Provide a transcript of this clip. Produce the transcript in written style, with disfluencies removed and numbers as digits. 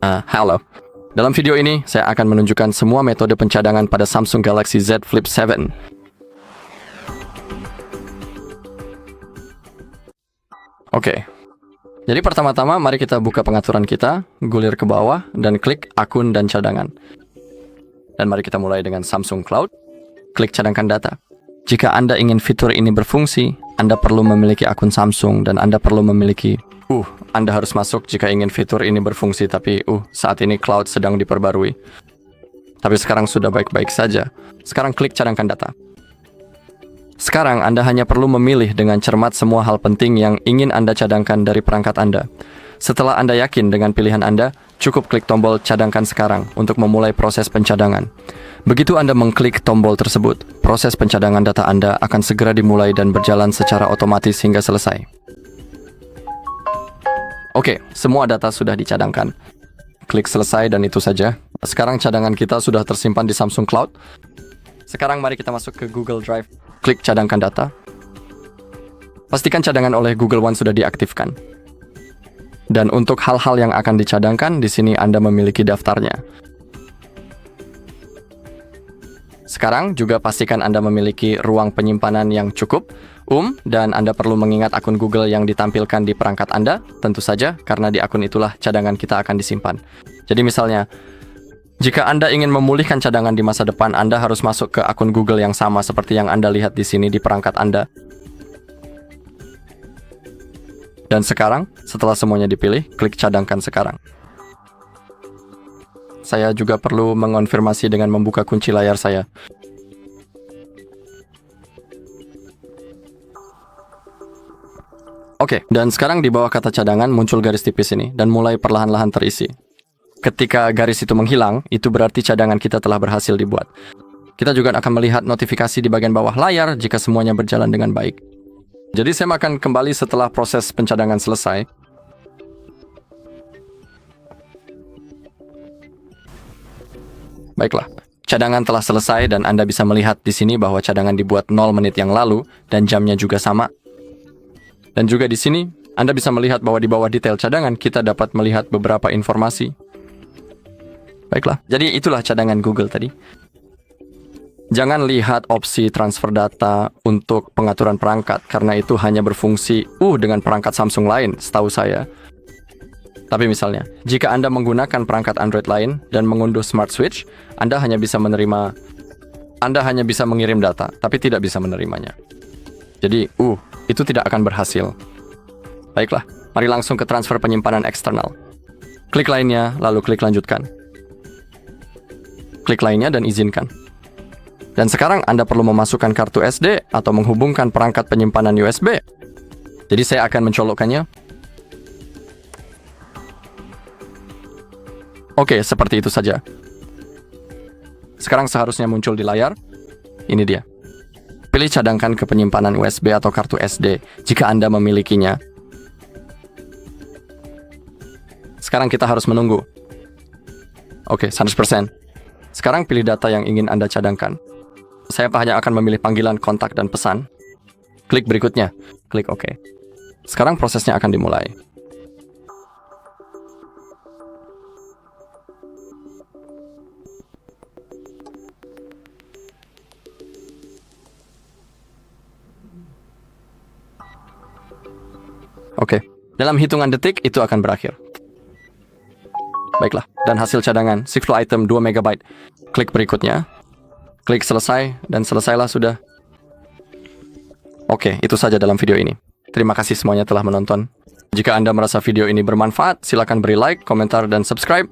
Halo. Dalam video ini, saya akan menunjukkan semua metode pencadangan pada Samsung Galaxy Z Flip 7. Oke. Jadi pertama-tama, mari kita buka pengaturan kita, gulir ke bawah, dan klik akun dan cadangan. Dan mari kita mulai dengan Samsung Cloud. Klik cadangkan data. Jika Anda ingin fitur ini berfungsi, Anda perlu memiliki akun Samsung dan Anda perlu memiliki Anda harus masuk jika ingin fitur ini berfungsi, tapi saat ini cloud sedang diperbarui. Tapi sekarang sudah baik-baik saja. Sekarang klik cadangkan data. Sekarang Anda hanya perlu memilih dengan cermat semua hal penting yang ingin Anda cadangkan dari perangkat Anda. Setelah Anda yakin dengan pilihan Anda, cukup klik tombol cadangkan sekarang untuk memulai proses pencadangan. Begitu Anda mengklik tombol tersebut, proses pencadangan data Anda akan segera dimulai dan berjalan secara otomatis hingga selesai. Oke, semua data sudah dicadangkan. Klik selesai dan itu saja. Sekarang cadangan kita sudah tersimpan di Samsung Cloud. Sekarang mari kita masuk ke Google Drive. Klik cadangkan data. Pastikan cadangan oleh Google One sudah diaktifkan. Dan untuk hal-hal yang akan dicadangkan, di sini Anda memiliki daftarnya. Sekarang juga pastikan Anda memiliki ruang penyimpanan yang cukup, dan Anda perlu mengingat akun Google yang ditampilkan di perangkat Anda, tentu saja, karena di akun itulah cadangan kita akan disimpan. Jadi misalnya, jika Anda ingin memulihkan cadangan di masa depan, Anda harus masuk ke akun Google yang sama seperti yang Anda lihat di sini di perangkat Anda. Dan sekarang, setelah semuanya dipilih, klik cadangkan sekarang. Saya juga perlu mengonfirmasi dengan membuka kunci layar saya. Oke, dan sekarang di bawah kata cadangan muncul garis tipis ini, dan mulai perlahan-lahan terisi. Ketika garis itu menghilang, itu berarti cadangan kita telah berhasil dibuat. Kita juga akan melihat notifikasi di bagian bawah layar jika semuanya berjalan dengan baik. Jadi saya akan kembali setelah proses pencadangan selesai. Baiklah, cadangan telah selesai dan Anda bisa melihat di sini bahwa cadangan dibuat 0 menit yang lalu dan jamnya juga sama. Dan juga di sini, Anda bisa melihat bahwa di bawah detail cadangan kita dapat melihat beberapa informasi. Baiklah, jadi itulah cadangan Google tadi. Jangan lihat opsi transfer data untuk pengaturan perangkat, karena itu hanya berfungsi dengan perangkat Samsung lain, setahu saya. Tapi misalnya, jika Anda menggunakan perangkat Android lain dan mengunduh Smart Switch, Anda hanya bisa mengirim data, tapi tidak bisa menerimanya. Jadi, itu tidak akan berhasil. Baiklah, mari langsung ke transfer penyimpanan eksternal. Klik lainnya, lalu klik lanjutkan. Klik lainnya dan izinkan. Dan sekarang Anda perlu memasukkan kartu SD atau menghubungkan perangkat penyimpanan USB. Jadi saya akan mencolokkannya. Oke, seperti itu saja. Sekarang seharusnya muncul di layar. Ini dia. Pilih cadangkan ke penyimpanan USB atau kartu SD jika Anda memilikinya. Sekarang kita harus menunggu. Oke, 100%. Sekarang pilih data yang ingin Anda cadangkan. Saya hanya akan memilih panggilan, kontak, dan pesan. Klik berikutnya. Klik OK. Sekarang prosesnya akan dimulai. Oke, dalam hitungan detik itu akan berakhir. Baiklah, dan hasil cadangan, secure item 2 MB. Klik berikutnya. Klik selesai, dan selesailah sudah. Oke, itu saja dalam video ini. Terima kasih semuanya telah menonton. Jika Anda merasa video ini bermanfaat, silakan beri like, komentar, dan subscribe.